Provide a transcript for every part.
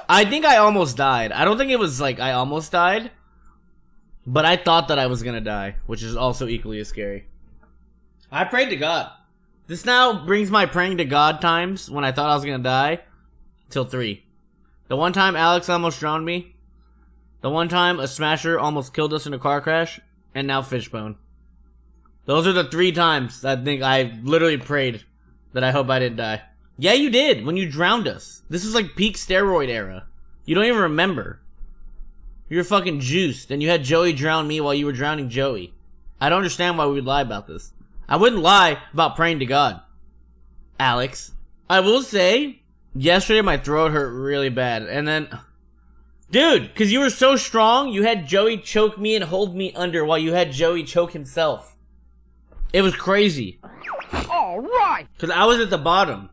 I think I almost died. I don't think it was like I almost died. But I thought that I was gonna die, which is also equally as scary. I prayed to God. This now brings my praying to God times when I thought I was gonna die till 3. The one time Alex almost drowned me. The one time a smasher almost killed us in a car crash. And now fishbone. Those are the 3 times I think I literally prayed that I hope I didn't die. Yeah, you did, when you drowned us. This is like peak steroid era. You don't even remember. You're fucking juiced, and you had Joey drown me while you were drowning Joey. I don't understand why we would lie about this. I wouldn't lie about praying to God. Alex. I will say, yesterday my throat hurt really bad, and then... Dude, because you were so strong, you had Joey choke me and hold me under while you had Joey choke himself. It was crazy. Alright! Because I was at the bottom.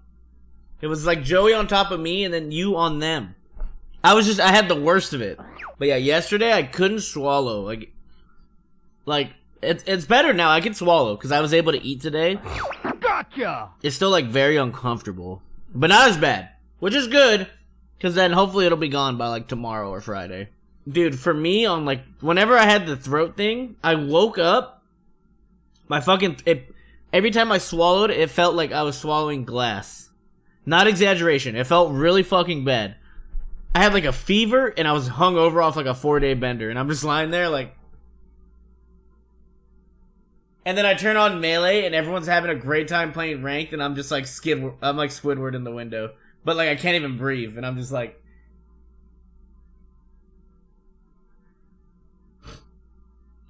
It was like Joey on top of me and then you on them. I had the worst of it. But yeah, yesterday I couldn't swallow. Like it's better now. I can swallow because I was able to eat today. Gotcha! It's still like very uncomfortable, but not as bad, which is good because then hopefully it'll be gone by like tomorrow or Friday. Dude, for me on like whenever I had the throat thing, I woke up. Every time I swallowed, it felt like I was swallowing glass. Not exaggeration. It felt really fucking bad. I had like a fever and I was hungover off like a 4-day bender and I'm just lying there like. And then I turn on Melee and everyone's having a great time playing ranked and I'm just like I'm like Squidward in the window. But like I can't even breathe and I'm just like.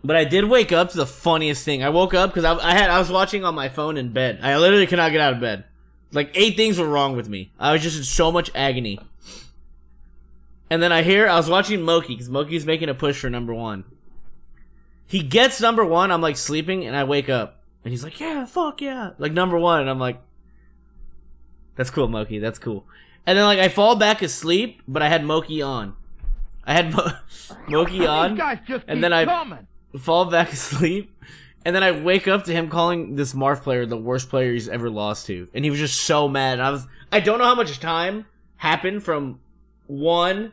But I did wake up to the funniest thing. I woke up because I was watching on my phone in bed. I literally could not get out of bed. Like 8 things were wrong with me. I was just in so much agony. And then I was watching Moki, because Moki's making a push for number 1. He gets number 1, I'm like sleeping, and I wake up. And he's like, yeah, fuck yeah. Like number 1, and I'm like, that's cool, Moki, that's cool. And then like I fall back asleep, but I had Moki on. I had Moki on, and then I fall back asleep. And then I wake up to him calling this Marth player the worst player he's ever lost to. And he was just so mad. I don't know how much time happened from 1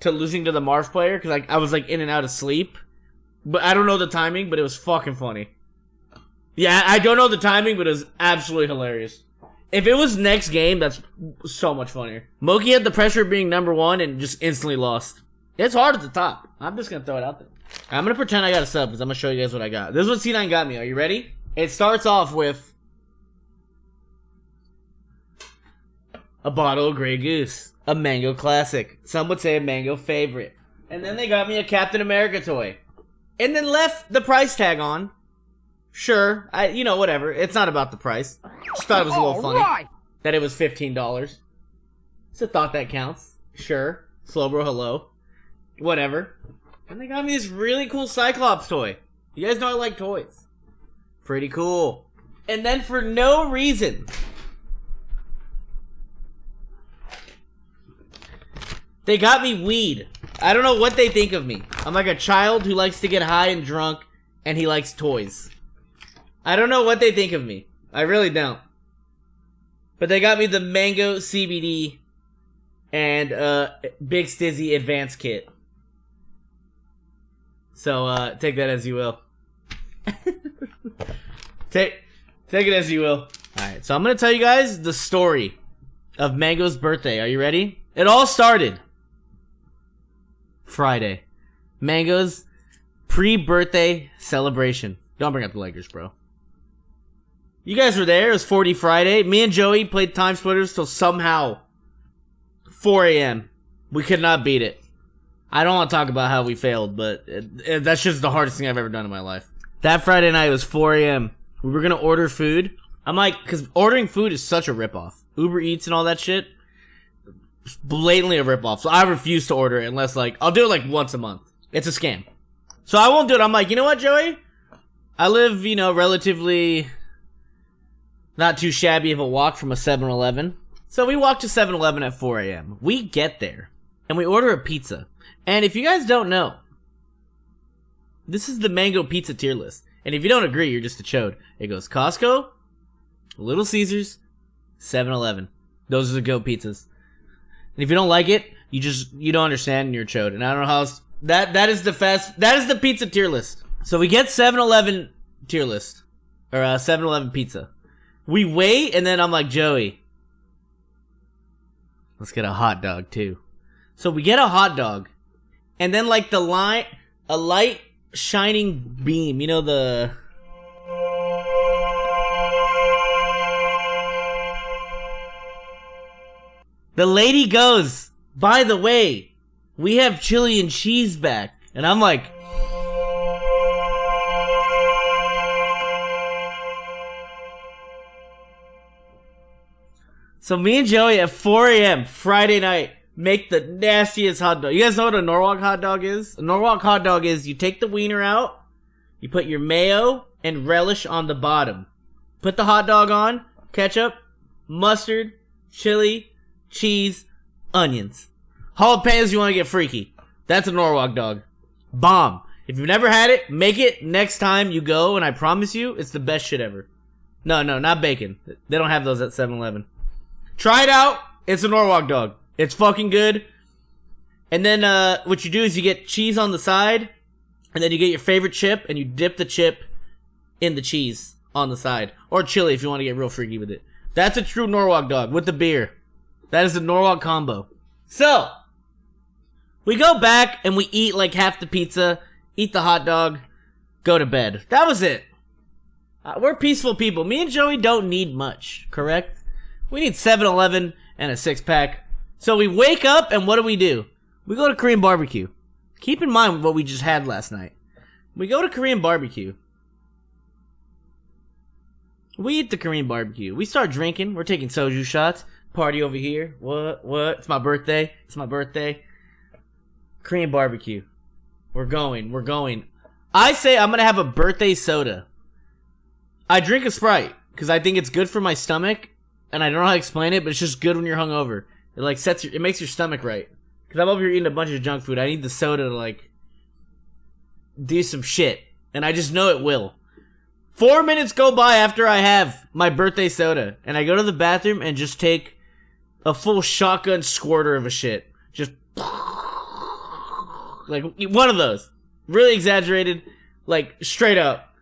to losing to the Marth player, because I was like in and out of sleep. But I don't know the timing, but it was fucking funny. Yeah, I don't know the timing, but it was absolutely hilarious. If it was next game, that's so much funnier. Moki had the pressure of being number 1 and just instantly lost. It's hard at the top. I'm just gonna throw it out there. I'm gonna pretend I got a sub, because I'm gonna show you guys what I got. This is what C9 got me. Are you ready? It starts off with a bottle of Grey Goose. A mango classic. Some would say a mango favorite. And then they got me a Captain America toy. And then left the price tag on. Sure, whatever. It's not about the price. Just thought it was a little funny. That it was $15. It's a thought that counts. Sure. Slowbro, hello. Whatever. And they got me this really cool Cyclops toy. You guys know I like toys. Pretty cool. And then for no reason, they got me weed. I don't know what they think of me. I'm like a child who likes to get high and drunk, and he likes toys. I don't know what they think of me. I really don't. But they got me the Mango CBD and Big Stizzy Advance Kit. So, take that as you will. Take it as you will. Alright, so I'm gonna tell you guys the story of Mango's birthday. Are you ready? It all started Friday. Mango's pre-birthday celebration. Don't bring up the Lakers, bro. You guys were there. It was 40 Friday. Me and Joey played Time Splitters till somehow 4 a.m. We could not beat it. I don't want to talk about how we failed, but that's just the hardest thing I've ever done in my life. That Friday night was 4 a.m. We were going to order food. I'm like, because ordering food is such a ripoff. Uber Eats and all that shit, blatantly a ripoff. So I refuse to order it unless, like, I'll do it like once a month. It's a scam. So I won't do it. I'm like, you know what, Joey? I live, relatively not too shabby of a walk from a 7-Eleven. So we walk to 7-Eleven at 4 a.m. We get there, and we order a pizza. And if you guys don't know, this is the Mango Pizza tier list. And if you don't agree, you're just a chode. It goes Costco, Little Caesars, 7-Eleven. Those are the GOAT pizzas. And if you don't like it, You don't understand and you're chode. And I don't know how else. That is the pizza tier list. So we get 7-Eleven tier list. Or 7-Eleven pizza. We wait, and then I'm like, Joey, let's get a hot dog too. So we get a hot dog. And then like a light shining beam, you know, the lady goes, by the way, we have chili and cheese back. And I'm like, so me and Joey at 4 a.m. Friday night make the nastiest hot dog. You guys know what a Norwalk hot dog is? A Norwalk hot dog is you take the wiener out, you put your mayo and relish on the bottom. Put the hot dog on, ketchup, mustard, chili, cheese, onions. Jalapenos, you want to get freaky. That's a Norwalk dog. Bomb. If you've never had it, make it next time you go, and I promise you, it's the best shit ever. No, not bacon. They don't have those at 7-Eleven. Try it out. It's a Norwalk dog. It's fucking good. And then what you do is you get cheese on the side, and then you get your favorite chip, and you dip the chip in the cheese on the side. Or chili if you want to get real freaky with it. That's a true Norwalk dog with the beer. That is the Norwalk combo. So, we go back and we eat like half the pizza, eat the hot dog, go to bed. That was it. We're peaceful people. Me and Joey don't need much, correct? We need 7-Eleven and a 6-pack. So we wake up and what do? We go to Korean barbecue. Keep in mind what we just had last night. We go to Korean barbecue. We eat the Korean barbecue. We start drinking. We're taking soju shots. Party over here. What? It's my birthday. Korean barbecue. We're going. I say I'm gonna have a birthday soda. I drink a Sprite because I think it's good for my stomach, and I don't know how to explain it, but it's just good when you're hungover. It like it makes your stomach right. Because I'm over here eating a bunch of junk food. I need the soda to like do some shit, and I just know it will. 4 minutes go by after I have my birthday soda, and I go to the bathroom and just take a full shotgun squirter of a shit. Just like one of those. Really exaggerated, like straight up.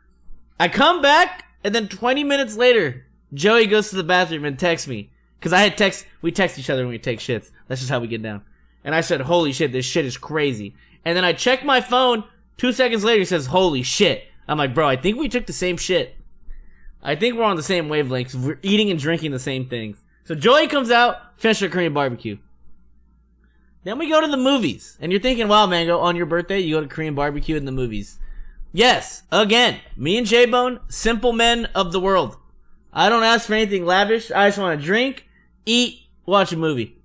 I come back, and then 20 minutes later, Joey goes to the bathroom and texts me. Because we text each other when we take shits. That's just how we get down. And I said, holy shit, this shit is crazy. And then I check my phone, 2 seconds later, he says, holy shit. I'm like, bro, I think we took the same shit. I think we're on the same wavelengths. We're eating and drinking the same things. So Joey comes out, finish our Korean barbecue. Then we go to the movies. And you're thinking, wow, Mango, on your birthday, you go to Korean barbecue in the movies. Yes, again, me and J-Bone, simple men of the world. I don't ask for anything lavish. I just want to drink, eat, watch a movie.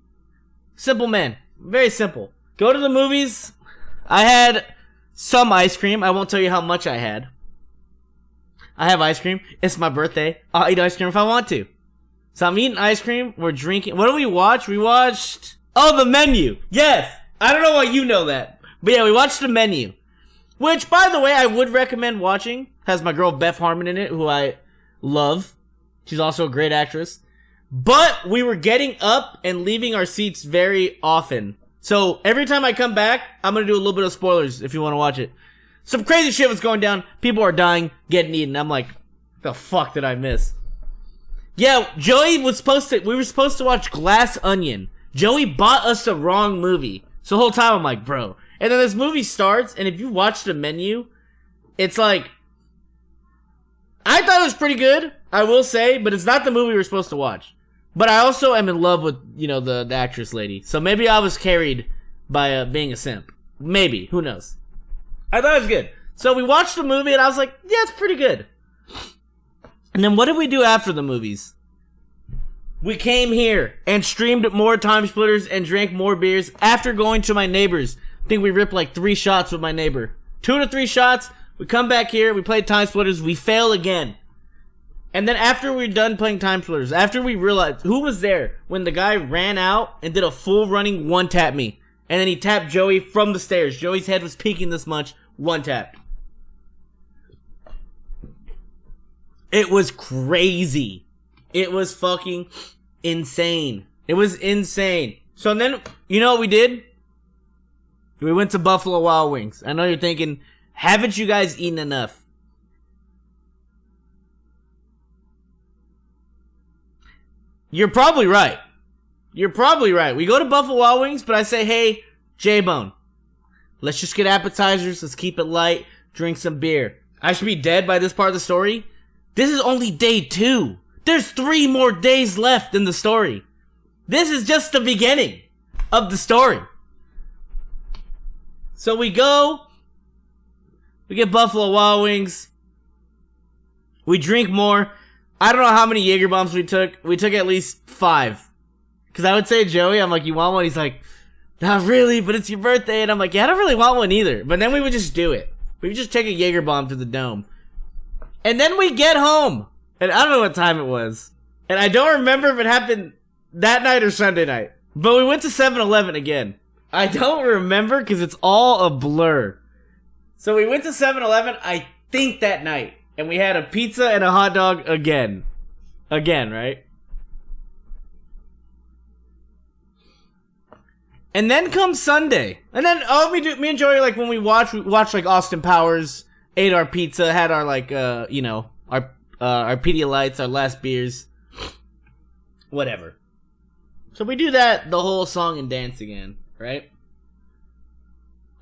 Simple man. Very simple. Go to the movies. I had some ice cream. I won't tell you how much I had. I have ice cream. It's my birthday. I'll eat ice cream if I want to. So I'm eating ice cream. We're drinking. What did we watch? We watched... Oh, The Menu. Yes. I don't know why you know that. But yeah, we watched The Menu. Which, by the way, I would recommend watching. Has my girl Beth Harmon in it, who I love. She's also a great actress. But we were getting up and leaving our seats very often. So every time I come back, I'm going to do a little bit of spoilers if you want to watch it. Some crazy shit was going down. People are dying, getting eaten. I'm like, the fuck did I miss? Yeah, we were supposed to watch Glass Onion. Joey bought us the wrong movie. So the whole time I'm like, bro. And then this movie starts, and if you watch The Menu, it's like, I thought it was pretty good, I will say, but it's not the movie we were supposed to watch. But I also am in love with, the actress lady. So maybe I was carried by being a simp. Maybe. Who knows? I thought it was good. So we watched the movie, and I was like, yeah, it's pretty good. And then what did we do after the movies? We came here and streamed more Time Splitters and drank more beers after going to my neighbor's. I think we ripped like 3 shots with my neighbor. 2 to 3 shots. We come back here. We play Time Splitters. We fail again. And then after we're done playing Time Splitters, after we realized who was there when the guy ran out and did a full running one tap me. And then he tapped Joey from the stairs. Joey's head was peeking this much. One tap. It was crazy. It was fucking insane. It was insane. So then, you know what we did? We went to Buffalo Wild Wings. I know you're thinking, haven't you guys eaten enough? You're probably right. You're probably right. We go to Buffalo Wild Wings, but I say, hey, J-Bone, let's just get appetizers. Let's keep it light. Drink some beer. I should be dead by this part of the story. This is only day 2. There's 3 more days left in the story. This is just the beginning of the story. So we go. We get Buffalo Wild Wings. We drink more. I don't know how many Jaeger bombs we took. We took at least 5. Because I would say, Joey, I'm like, you want one? He's like, not really, but it's your birthday. And I'm like, yeah, I don't really want one either. But then we would just do it. We would just take a Jaeger bomb to the dome. And then we get home. And I don't know what time it was. And I don't remember if it happened that night or Sunday night. But we went to 7-Eleven again. I don't remember because it's all a blur. So we went to 7-Eleven, I think that night. And we had a pizza and a hot dog again. Again, right? And then comes Sunday. And then me and Joey, like, when we watched like Austin Powers, ate our pizza, had our like our Pedialites, our last beers. Whatever. So we do that, the whole song and dance again, right?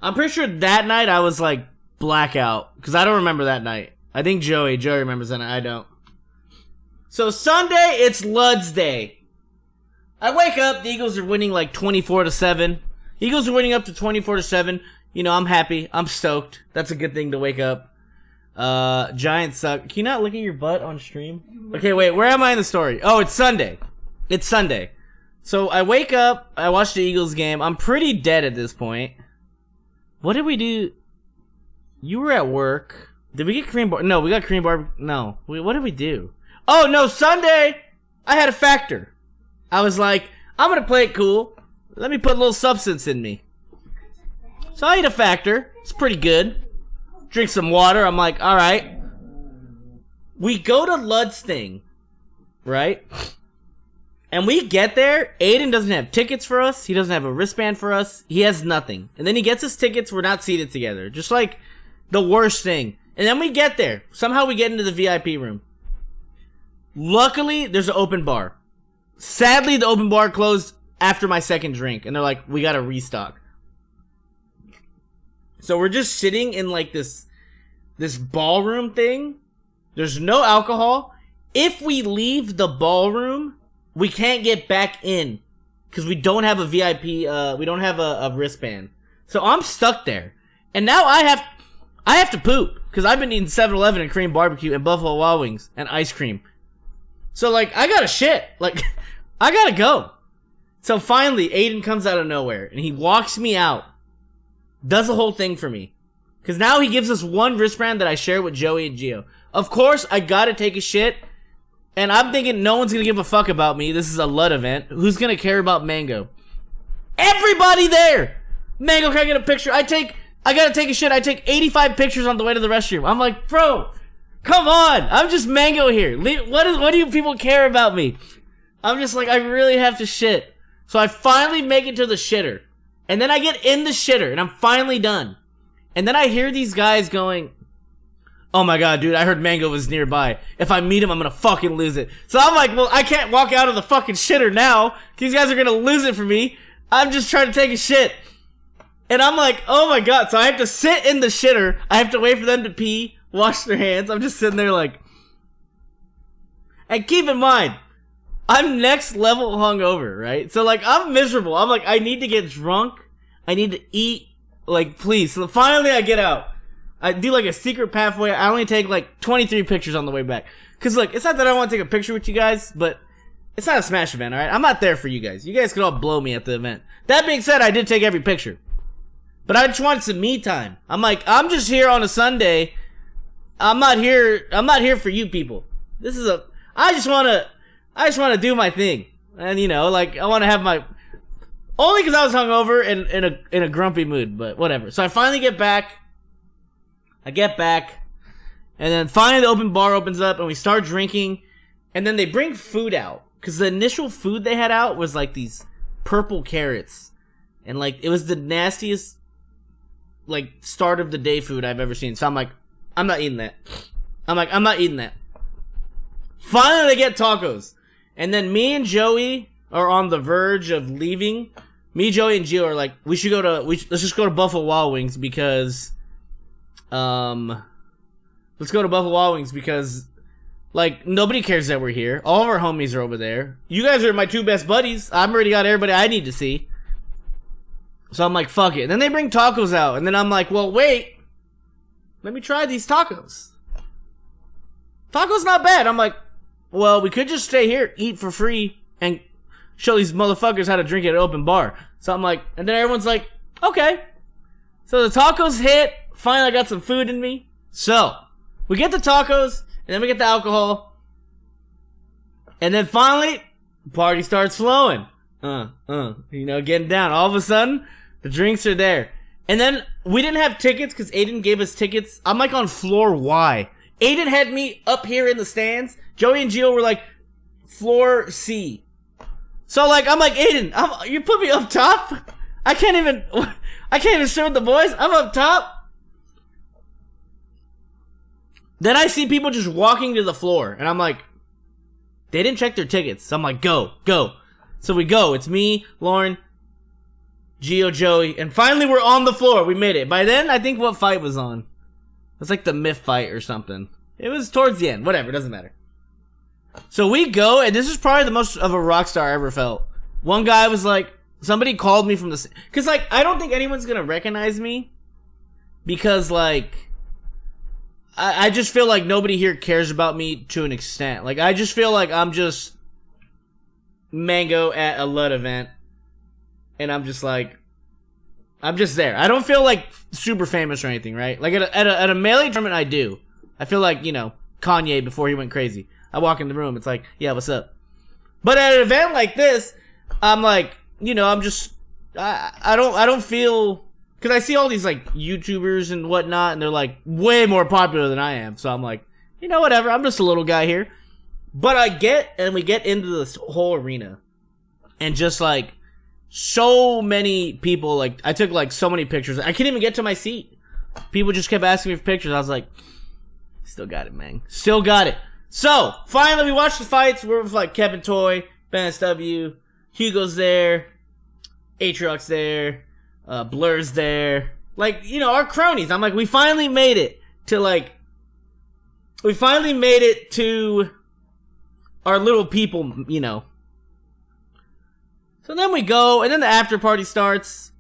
I'm pretty sure that night I was like blackout, because I don't remember that night. I think Joey remembers that night, I don't. So Sunday, it's Lud's Day. I wake up, the Eagles are winning like 24-7. Eagles are winning up to 24-7. You know, I'm happy. I'm stoked. That's a good thing to wake up. Giants suck. Can you not look at your butt on stream? Okay, wait, where am I in the story? Oh, it's Sunday. It's Sunday. So I wake up, I watch the Eagles game. I'm pretty dead at this point. What did we do? You were at work. Did we get cream bar? No, we got cream bar. No. What did we do? Oh, no, Sunday, I had a factor. I was like, I'm going to play it cool. Let me put a little substance in me. So I ate a factor. It's pretty good. Drink some water. I'm like, all right. We go to Lud's thing, right? And we get there. Aiden doesn't have tickets for us. He doesn't have a wristband for us. He has nothing. And then he gets his tickets. We're not seated together. Just like the worst thing. And then we get there. Somehow we get into the VIP room. Luckily, there's an open bar. Sadly, the open bar closed after my second drink. And they're like, we gotta restock. So we're just sitting in like this ballroom thing. There's no alcohol. If we leave the ballroom, we can't get back in. Because we don't have a VIP, we don't have a wristband. So I'm stuck there. And now I have to poop. Because I've been eating 7-Eleven and Korean barbecue and Buffalo Wild Wings and ice cream. So like, I gotta shit. Like, I gotta go. So finally, Aiden comes out of nowhere. And he walks me out. Does the whole thing for me. Because now he gives us one wristband that I share with Joey and Gio. Of course, I gotta take a shit. And I'm thinking no one's gonna give a fuck about me. This is a Lud event. Who's gonna care about Mango? Everybody there! Mango, can I get a picture? I gotta take a shit. I take 85 pictures on the way to the restroom. I'm like, bro, come on. I'm just Mango here. What do you people care about me? I'm just like, I really have to shit. So I finally make it to the shitter. And then I get in the shitter, and I'm finally done. And then I hear these guys going, oh my god, dude, I heard Mango was nearby. If I meet him, I'm gonna fucking lose it. So I'm like, well, I can't walk out of the fucking shitter now. These guys are gonna lose it for me. I'm just trying to take a shit. And I'm like, oh my god. So I have to sit in the shitter. I have to wait for them to pee, wash their hands. I'm just sitting there like... And keep in mind, I'm next level hungover, right? So like, I'm miserable. I'm like, I need to get drunk. I need to eat. Like, please. So finally I get out. I do like a secret pathway. I only take like 23 pictures on the way back. Cause look, it's not that I want to take a picture with you guys, but it's not a smash event, alright? I'm not there for you guys. You guys could all blow me at the event. That being said, I did take every picture. But I just wanted some me time. I'm like, I'm just here on a Sunday. I'm not here for you people. I just wanna do my thing. And you know, like, I wanna have my, only cause I was hungover and in a grumpy mood, but whatever. So I finally get back. And then finally the open bar opens up and we start drinking. And then they bring food out. Cause the initial food they had out was like these purple carrots. And, like, it was the nastiest, like, start of the day food I've ever seen. So I'm like, I'm not eating that. I'm not eating that. Finally, they get tacos. And then me and Joey are on the verge of leaving. Me, Joey, and Gio are like, let's just go to Buffalo Wild Wings because, let's go to Buffalo Wild Wings because, like, nobody cares that we're here. All of our homies are over there. You guys are my two best buddies. I've already got everybody I need to see. So I'm like, fuck it. And then they bring tacos out. And then I'm like, well, wait. Let me try these tacos. Tacos not bad. I'm like, well, we could just stay here, eat for free, and show these motherfuckers how to drink at an open bar. So I'm like, and then everyone's like, okay. So the tacos hit. Finally, I got some food in me. So, we get the tacos, and then we get the alcohol. And then finally, the party starts flowing. Getting down. All of a sudden, the drinks are there. And then, we didn't have tickets, because Aiden gave us tickets. I'm like on floor Y. Aiden had me up here in the stands. Joey and Gio were like, floor C. So, like, I'm like, Aiden, you put me up top? I can't even sit with the boys. I'm up top. Then I see people just walking to the floor. And I'm like, they didn't check their tickets. So I'm like, go. So we go. It's me, Lauren, Gio, Joey. And finally we're on the floor. We made it. By then, I think what fight was on? It was like the myth fight or something. It was towards the end. Whatever, doesn't matter. So we go, and this is probably the most of a rock star I ever felt. One guy was like, somebody called me from the... Because, like, I don't think anyone's going to recognize me. Because, like... I just feel like nobody here cares about me to an extent. Like, I just feel like I'm just... Mango at a LUT event. And I'm just like... I'm just there. I don't feel like super famous or anything, right? Like, at a Melee tournament, I do. I feel like, Kanye before he went crazy. I walk in the room, it's like, yeah, what's up? But at an event like this, I'm like, I'm just, I don't feel, cause I see all these like YouTubers and whatnot, and they're like way more popular than I am. So I'm like, whatever, I'm just a little guy here. But we get into this whole arena, and just like, so many people, like, I took like so many pictures. I couldn't even get to my seat. People just kept asking me for pictures. I was like, still got it, man. Still got it. So, finally, we watched the fights. We're with, like, Kevin Toy, Ben SW, Hugo's there, Aatrox there, Blur's there. Like, our cronies. I'm like, we finally made it to our little people, So then we go, and then the after party starts.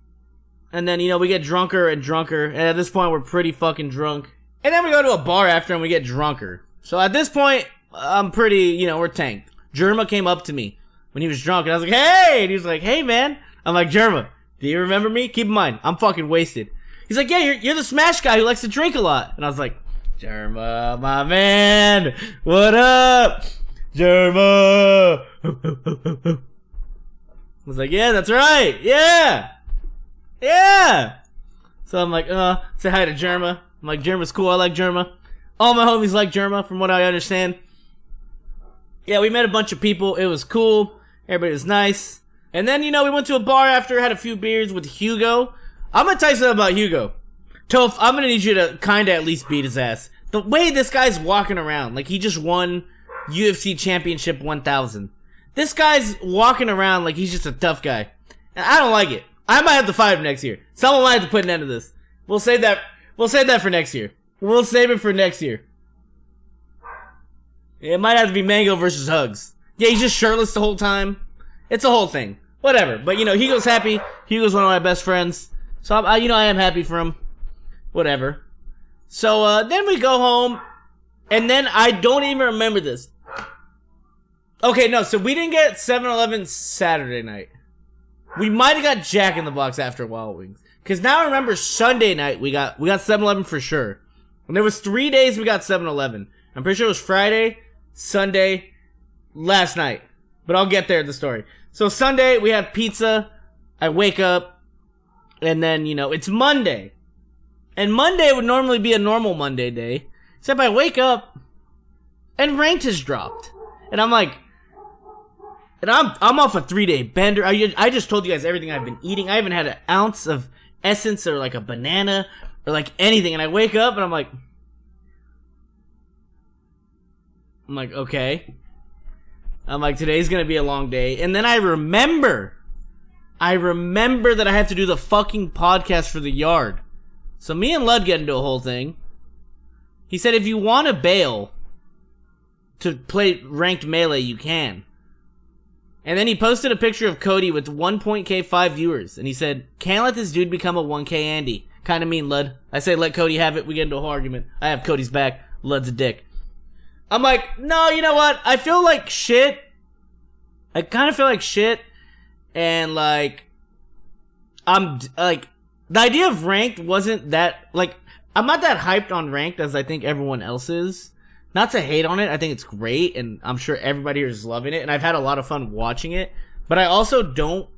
And then, we get drunker and drunker. And at this point, we're pretty fucking drunk. And then we go to a bar after and we get drunker. So at this point, I'm pretty, we're tanked. Jerma came up to me when he was drunk, and I was like, hey! And he was like, hey, man. I'm like, Jerma, do you remember me? Keep in mind, I'm fucking wasted. He's like, yeah, you're the Smash guy who likes to drink a lot. And I was like, Jerma, my man, what up? Jerma! I was like, yeah, that's right, yeah! So I'm like, say hi to Jerma. I'm like, Jerma's cool, I like Jerma. All my homies like Jerma, from what I understand. Yeah, we met a bunch of people. It was cool. Everybody was nice. And then, we went to a bar after, had a few beers with Hugo. I'm gonna tell you something about Hugo. Toph, I'm gonna need you to kinda at least beat his ass. The way this guy's walking around, like he just won UFC Championship 1000. This guy's walking around like he's just a tough guy. And I don't like it. I might have to fight him next year. Someone might have to put an end to this. We'll save that for next year. We'll save it for next year. It might have to be Mango versus Hugs. Yeah, he's just shirtless the whole time. It's a whole thing. Whatever. But, Hugo's happy. Hugo's one of my best friends. So, I am happy for him. Whatever. So, then we go home. And then I don't even remember this. Okay, no. So, we didn't get 7-Eleven Saturday night. We might have got Jack in the Box after Wild Wings. Because now I remember Sunday night we got 7-Eleven for sure. And there was 3 days we got 7-Eleven. I'm pretty sure it was Friday, Sunday, last night. But I'll get there in the story. So Sunday, we have pizza. I wake up. And then, it's Monday. And Monday would normally be a normal Monday day. Except I wake up. And ranked has dropped. And I'm like, And I'm off a 3-day bender. I just told you guys everything I've been eating. I haven't had an ounce of essence or like a banana or like anything. And I wake up and I'm like, okay. I'm like, today's gonna be a long day. And then I remember that I have to do the fucking podcast for the yard. So me and Lud get into a whole thing. He said, if you want to bail to play ranked melee, you can. And then he posted a picture of Cody with 1.k 5 viewers. And he said, can't let this dude become a 1k Andy. Kinda mean, Lud. I say, let Cody have it. We get into a whole argument. I have Cody's back. Lud's a dick. I'm like, no, you know what? I feel like shit. I kind of feel like shit. And like, I'm like, the idea of ranked wasn't that, like, I'm not that hyped on ranked as I think everyone else is. Not to hate on it, I think it's great, and I'm sure everybody here is loving it, and I've had a lot of fun watching it. But I also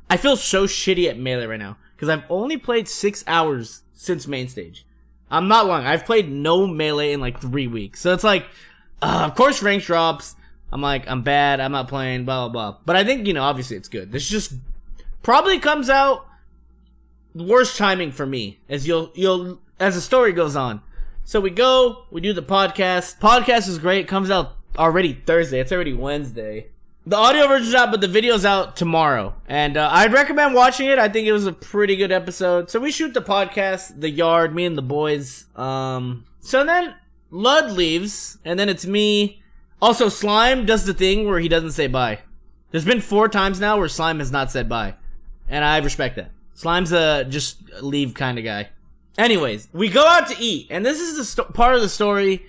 I feel so shitty at Melee right now, because I've only played 6 hours since main stage. I'm not lying, I've played no Melee in like 3 weeks. So it's like, of course ranked drops. I'm like, I'm bad, I'm not playing, blah, blah, blah. But I think, obviously it's good. This just probably comes out worst timing for me, as as the story goes on. So we do the podcast. Podcast is great. Comes out already Thursday. It's already Wednesday. The audio version's out, but the video's out tomorrow. And I'd recommend watching it. I think it was a pretty good episode. So we shoot the podcast, the yard, me and the boys. So then Lud leaves, and then it's me. Also, Slime does the thing where he doesn't say bye. There's been 4 times now where Slime has not said bye. And I respect that. Slime's a just leave kind of guy. Anyways, we go out to eat. And this is the part of the story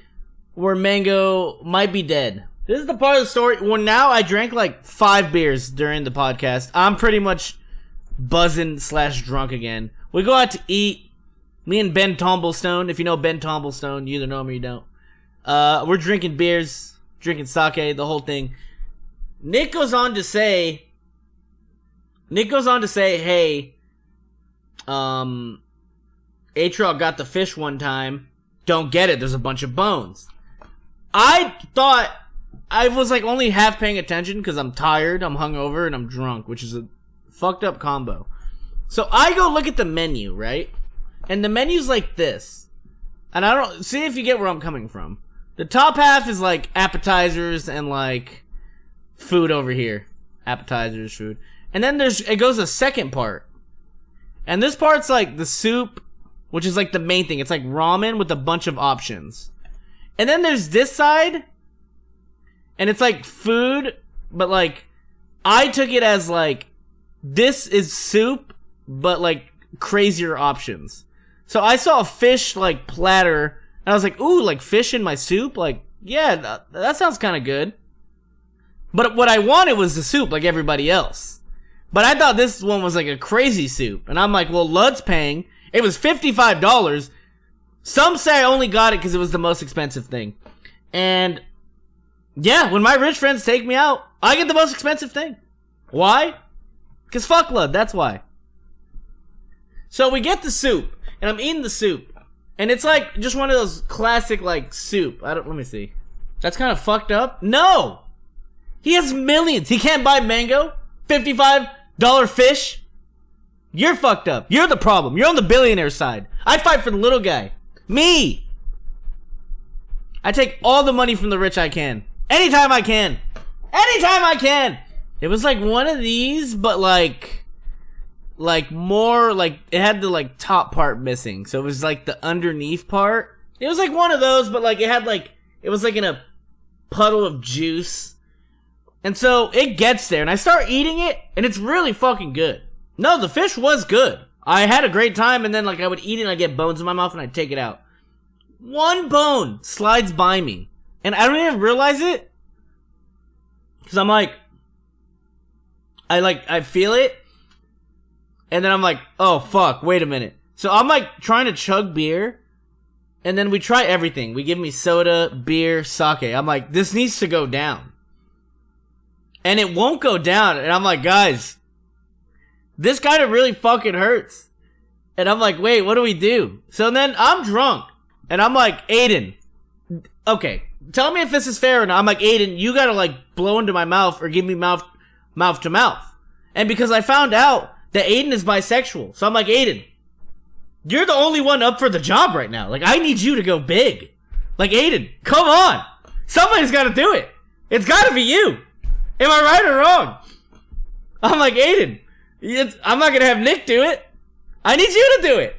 where Mango might be dead. This is the part of the story where now I drank like 5 beers during the podcast. I'm pretty much buzzing / drunk again. We go out to eat. Me and Ben Tomblestone. If you know Ben Tomblestone, you either know him or you don't. We're drinking beers. Drinking sake, the whole thing. Nick goes on to say, hey, Atrol got the fish one time. Don't get it, there's a bunch of bones. I thought, I was like only half paying attention because I'm tired, I'm hungover, and I'm drunk, which is a fucked up combo. So I go look at the menu, right? And the menu's like this. And I don't, see if you get where I'm coming from. The top half is like appetizers and like food over here. Appetizers, food. And then it goes a second part. And this part's like the soup, which is like the main thing. It's like ramen with a bunch of options. And then there's this side. And it's like food, but like, I took it as like, this is soup, but like crazier options. So I saw a fish like platter. And I was like, ooh, like fish in my soup? Like, yeah, that sounds kind of good. But what I wanted was the soup like everybody else. But I thought this one was like a crazy soup. And I'm like, well, Lud's paying. It was $55. Some say I only got it because it was the most expensive thing. And yeah, when my rich friends take me out, I get the most expensive thing. Why? Because fuck Lud, that's why. So we get the soup. And I'm eating the soup. And it's like just one of those classic like soup. Let me see. That's kind of fucked up. No! He has millions. He can't buy Mango. $55 fish. You're fucked up. You're the problem. You're on the billionaire side. I fight for the little guy. Me! I take all the money from the rich I can. Anytime I can. Anytime I can! It was like one of these, but like more like it had the like top part missing, so it was like the underneath part. It was like one of those, but like it was like in a puddle of juice. And so it gets there and I start eating it and it's really fucking good. No, the fish was good. I had a great time, and then like I would eat it and I'd get bones in my mouth and I'd take it out. One bone slides by me and I don't even realize it because I'm like I feel it. And then I'm like, oh fuck, wait a minute. So I'm like trying to chug beer. And then we try everything. We give me soda, beer, sake. I'm like, this needs to go down. And it won't go down. And I'm like, guys, this kind of really fucking hurts. And I'm like, wait, what do we do? So then I'm drunk. And I'm like, Aiden, okay, tell me if this is fair or not. I'm like, Aiden, you gotta like blow into my mouth or give me mouth mouth to mouth. And because I found out that Aiden is bisexual. So I'm like, Aiden, you're the only one up for the job right now. Like, I need you to go big. Like, Aiden, come on. Somebody's got to do it. It's got to be you. Am I right or wrong? I'm like, Aiden, I'm not going to have Nick do it. I need you to do it.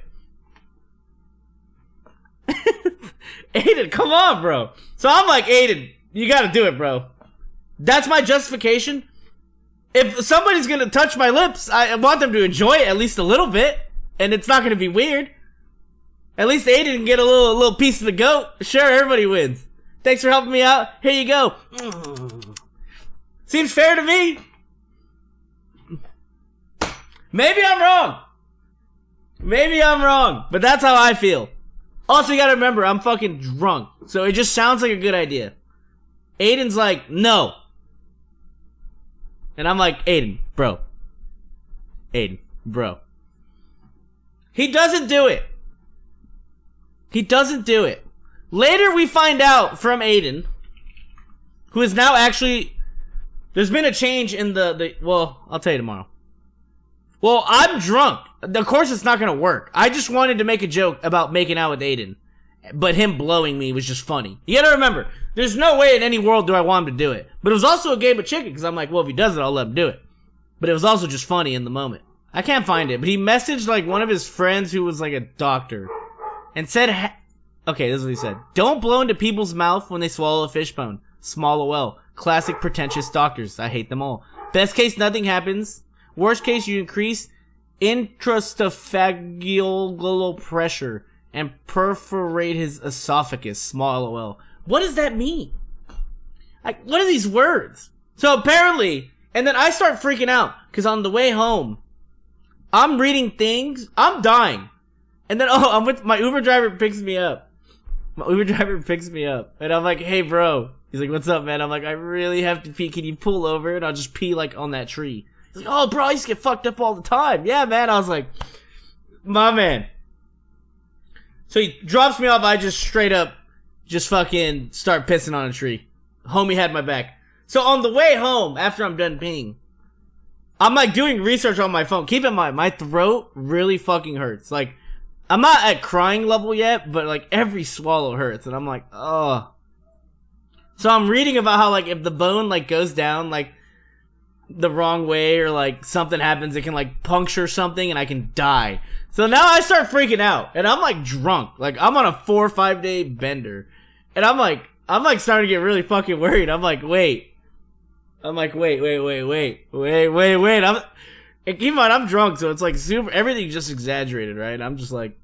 Aiden, come on, bro. So I'm like, Aiden, you got to do it, bro. That's my justification. If somebody's going to touch my lips, I want them to enjoy it at least a little bit. And it's not going to be weird. At least Aiden can get a little piece of the goat. Sure, everybody wins. Thanks for helping me out. Here you go. Seems fair to me. Maybe I'm wrong. Maybe I'm wrong. But that's how I feel. Also, you gotta remember, I'm fucking drunk. So it just sounds like a good idea. Aiden's like, no. And I'm like, Aiden, bro. Aiden, bro. He doesn't do it. He doesn't do it. Later we find out from Aiden, who is now actually, there's been a change in well, I'll tell you tomorrow. Well, I'm drunk. Of course it's not gonna work. I just wanted to make a joke about making out with Aiden. But him blowing me was just funny. You gotta remember, there's no way in any world do I want him to do it. But it was also a game of chicken, because I'm like, well, if he does it, I'll let him do it. But it was also just funny in the moment. I can't find it, but he messaged like one of his friends who was like a doctor. And said, okay, this is what he said. Don't blow into people's mouth when they swallow a fishbone. Small OL. Classic pretentious doctors. I hate them all. Best case, nothing happens. Worst case, you increase intraesophageal pressure and perforate his esophagus. Small OL. What does that mean? Like, what are these words? So apparently, and then I start freaking out, because on the way home, I'm reading things. I'm dying. And then, I'm with my Uber driver picks me up. And I'm like, hey, bro. He's like, what's up, man? I'm like, I really have to pee. Can you pull over? And I'll just pee, like, on that tree. He's like, oh, bro, I used to get fucked up all the time. Yeah, man. I was like, my man. So he drops me off. I just straight up just fucking start pissing on a tree. Homie had my back. So on the way home, after I'm done peeing, I'm, like, doing research on my phone. Keep in mind, my throat really fucking hurts. Like, I'm not at crying level yet, but like every swallow hurts, and I'm like, oh. So I'm reading about how like if the bone like goes down like the wrong way or like something happens, it can like puncture something and I can die. So now I start freaking out, and I'm like drunk, like I'm on a 4 or 5 day bender, and I'm like starting to get really fucking worried. I'm like, wait. And keep in mind, I'm drunk, so it's like super, everything's just exaggerated, right? I'm like,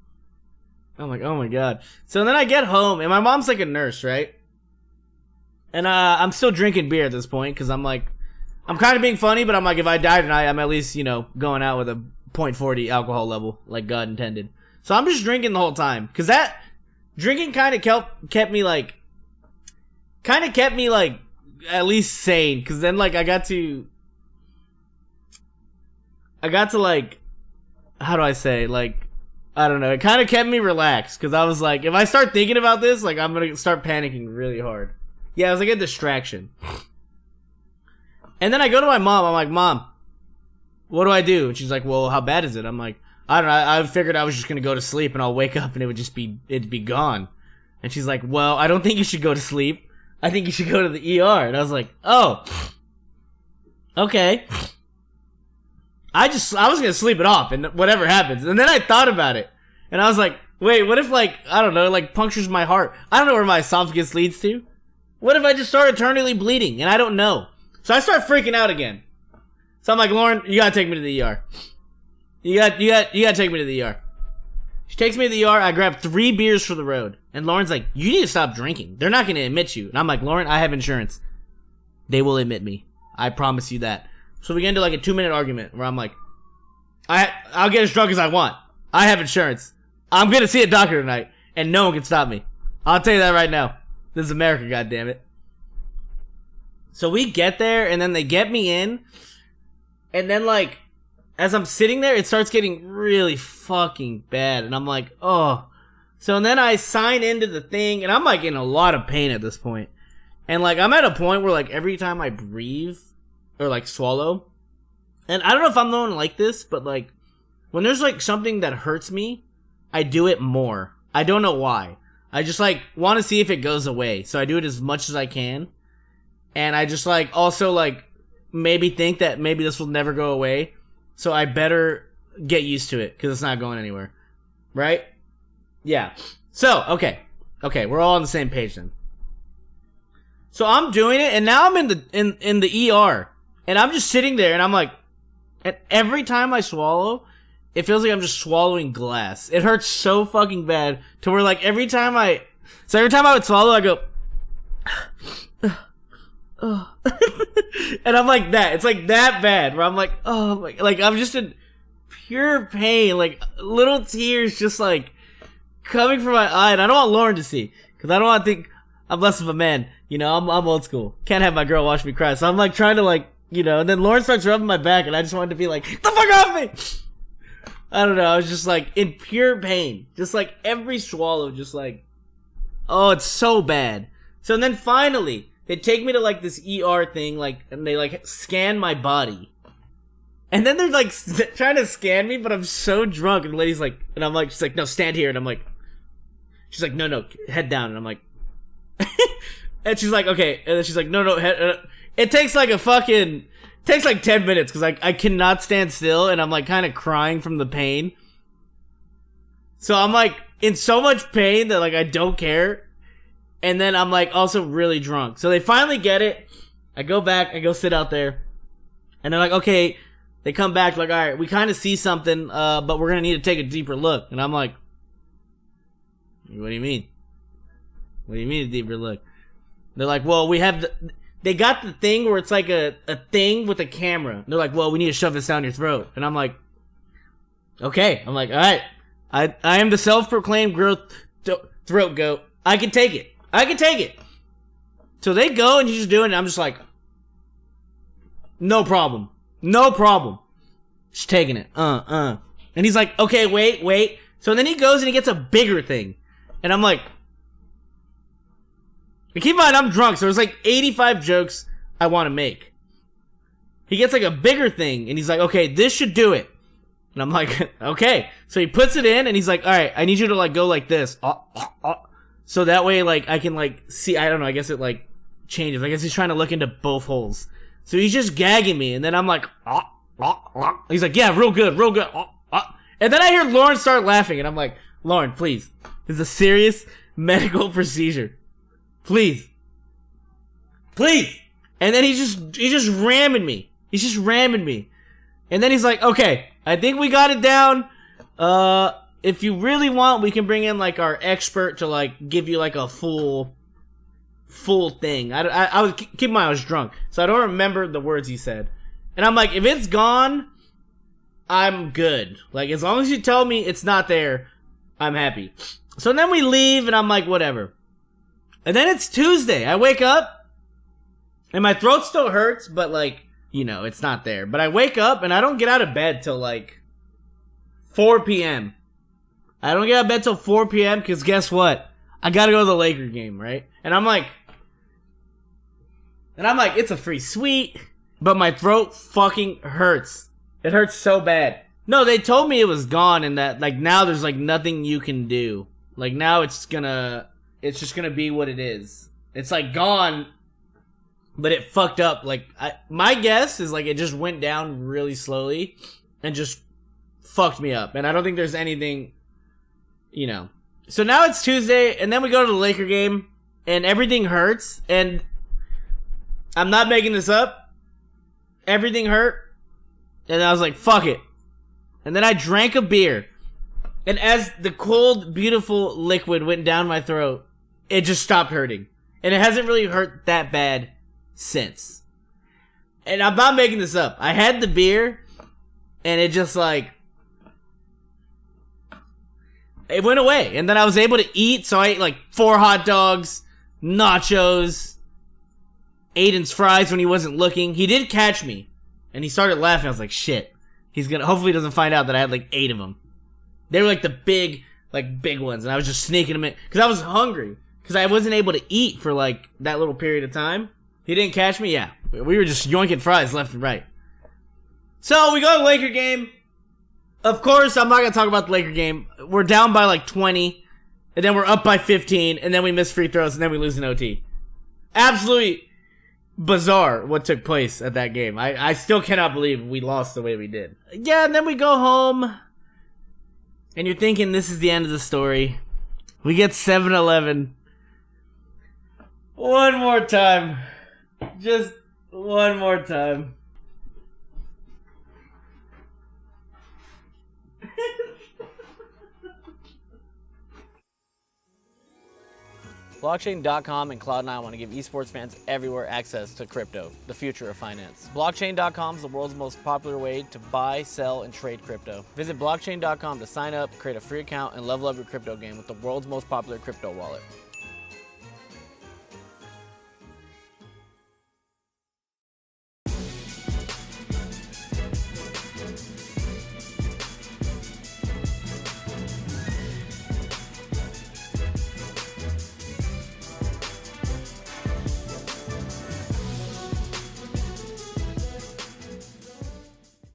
oh my god. So then I get home, and my mom's like a nurse, right? And I'm still drinking beer at this point, because I'm like, I'm kind of being funny, but I'm like, if I die tonight, I'm at least, going out with a 0.40 alcohol level, like God intended. So I'm just drinking the whole time, because that drinking kind of kept me like, at least sane, because then like I got to like, how do I say, like, I don't know, it kind of kept me relaxed, because I was like, if I start thinking about this, like, I'm gonna start panicking really hard. Yeah, it was like a distraction. And then I go to my mom, I'm like, Mom, what do I do? And she's like, well, how bad is it? I'm like, I don't know, I figured I was just gonna go to sleep, and I'll wake up, and it'd be gone. And she's like, well, I don't think you should go to sleep. I think you should go to the ER. And I was like, oh, okay. I was gonna sleep it off and whatever happens. And then I thought about it. And I was like, wait, what if like, I don't know, like punctures my heart? I don't know where my esophagus leads to. What if I just start eternally bleeding and I don't know? So I start freaking out again. So I'm like, Lauren, you gotta take me to the ER. You gotta take me to the ER. She takes me to the ER. I grab 3 beers for the road. And Lauren's like, you need to stop drinking. They're not gonna admit you. And I'm like, Lauren, I have insurance. They will admit me. I promise you that. So we get into like a 2-minute argument where I'm like, I'll get as drunk as I want. I have insurance. I'm gonna see a doctor tonight, and no one can stop me. I'll tell you that right now. This is America, goddammit. So we get there, and then they get me in, and then like, as I'm sitting there, it starts getting really fucking bad, and I'm like, oh. So then I sign into the thing, and I'm like in a lot of pain at this point. And like, I'm at a point where like every time I breathe, or like swallow. And I don't know if I'm the one like this, but like when there's like something that hurts me, I do it more. I don't know why. I just like want to see if it goes away. So I do it as much as I can. And I just like also like maybe think that maybe this will never go away. So I better get used to it because it's not going anywhere. Right? Yeah. So, okay. Okay, we're all on the same page then. So I'm doing it and now I'm in the ER. And I'm just sitting there and I'm like, and every time I swallow, it feels like I'm just swallowing glass. It hurts so fucking bad to where like every time I would swallow, I go, and I'm like that. It's like that bad where I'm like, oh my, like I'm just in pure pain, like little tears just like coming from my eye, and I don't want Lauren to see because I don't want to think I'm less of a man. You know, I'm old school. Can't have my girl watch me cry, so I'm like trying to like, you know, and then Lauren starts rubbing my back, and I just wanted to be like, get the fuck off me. I don't know. I was just like in pure pain, just like every swallow, just like, oh, it's so bad. So then finally, they take me to like this ER thing, like, and they like scan my body. And then they're like trying to scan me, but I'm so drunk. And the lady's like, and I'm like, she's like, no, stand here. And I'm like, she's like, no, head down. And I'm like, and she's like, okay. And then she's like, no, head. It takes like takes like 10 minutes because I cannot stand still. And I'm like kind of crying from the pain. So I'm like in so much pain that like I don't care. And then I'm like also really drunk. So they finally get it. I go back. I go sit out there. And they're like, okay. They come back like, all right, we kind of see something, but we're going to need to take a deeper look. And I'm like, what do you mean? What do you mean a deeper look? They're like, well, we have they got the thing where it's like a thing with a camera. They're like, well, we need to shove this down your throat. And I'm like, okay. I'm like, all right. I am the self-proclaimed throat goat. I can take it. I can take it. So they go and he's just doing it. And I'm just like, no problem. No problem. Just taking it. And he's like, okay, wait. So then he goes and he gets a bigger thing. And I'm like, keep in mind, I'm drunk, so there's like 85 jokes I want to make. He gets like a bigger thing, and he's like, okay, this should do it. And I'm like, okay. So he puts it in, and he's like, all right, I need you to like go like this. So that way, like, I can like see, I don't know, I guess it like changes. I guess he's trying to look into both holes. So he's just gagging me, and then I'm like, he's like, yeah, real good. And then I hear Lauren start laughing, and I'm like, Lauren, please. This is a serious medical procedure. Please. And then he's just ramming me. He's just ramming me. And then he's like, okay, I think we got it down. If you really want, we can bring in like our expert to like give you like a full thing. I was, keep in mind I was drunk, so I don't remember the words he said. And I'm like, if it's gone, I'm good. Like, as long as you tell me it's not there, I'm happy. So then we leave, and I'm like, whatever. And then it's Tuesday. I wake up, and my throat still hurts, but like, you know, it's not there. But I wake up, and I don't get out of bed till like 4 p.m. I don't get out of bed till 4 p.m. because guess what? I gotta go to the Laker game, right? And I'm like, it's a free suite, but my throat fucking hurts. It hurts so bad. No, they told me it was gone and that, like, now there's, like, nothing you can do. Like, now it's just gonna be what it is. It's, like, gone, but it fucked up. Like, my guess is, like, it just went down really slowly and just fucked me up. And I don't think there's anything, you know. So now it's Tuesday, and then we go to the Laker game, and everything hurts, and I'm not making this up. Everything hurt, and I was like, fuck it. And then I drank a beer, and as the cold, beautiful liquid went down my throat, it just stopped hurting. And it hasn't really hurt that bad since. And I'm not making this up. I had the beer, and it just like, it went away. And then I was able to eat, so I ate like 4 hot dogs, nachos, Aiden's fries when he wasn't looking. He did catch me, and he started laughing. I was like, shit. Hopefully he doesn't find out that I had like 8 of them. They were like the big ones, and I was just sneaking them in, because I was hungry, because I wasn't able to eat for like that little period of time. He didn't catch me, yeah. We were just yoinking fries left and right. So we go to the Laker game. Of course, I'm not going to talk about the Laker game. We're down by like 20, and then we're up by 15, and then we miss free throws, and then we lose in OT. Absolutely bizarre what took place at that game. I still cannot believe we lost the way we did. Yeah, and then we go home, and you're thinking this is the end of the story. We get 7-11. One more time. Just one more time. Blockchain.com and Cloud9 want to give esports fans everywhere access to crypto, the future of finance. Blockchain.com is the world's most popular way to buy, sell, and trade crypto. Visit blockchain.com to sign up, create a free account, and level up your crypto game with the world's most popular crypto wallet.